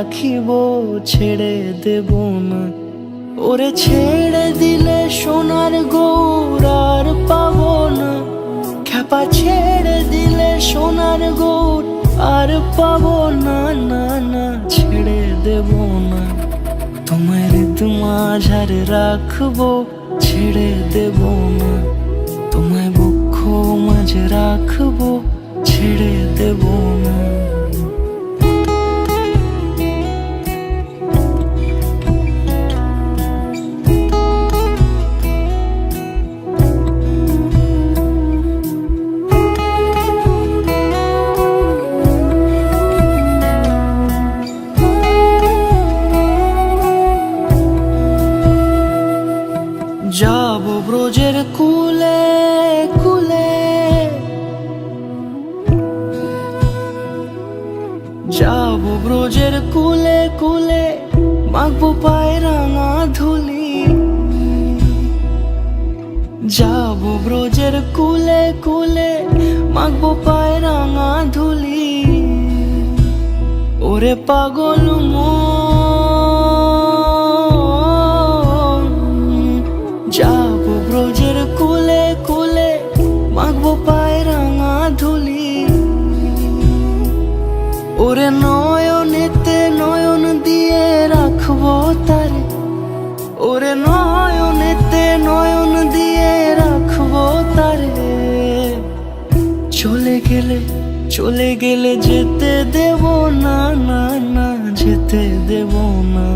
রাখিব, ছেড়ে দেব না। ওরে ছেড়ে দিলে সোনার গৌর আর পাবো না, খ্যাপা ছেড়ে দিলে সোনার গৌর আর পাবো না, না না ছেড়ে দেব না। তোমায় হৃদ মাঝারে রাখবো, ছেড়ে দেব না। তোমায় বক্ষ মাঝে রাখবো, ছেড়ে দেব না। যাব ব্রজের কুলে কুলে, যাব ব্রজের কুলে কুলে, মাখবো পায়ে রাঙা ধুলি। যাব ব্রজের কুলে কুলে, মাখবো পায়ে রাঙা ধুলি। ওরে পাগল যাব ব্রজের কুলে কুলে, মাখবো পায়ে রাঙা ধুলি। ওরে নয়নেতে নয়ন দিয়ে রাখবো তারে, ওরে নয়নেতে নয়ন দিয়ে রাখবো তারে। চলে গেলে যেতে দেব না, না না যেতে দেব না।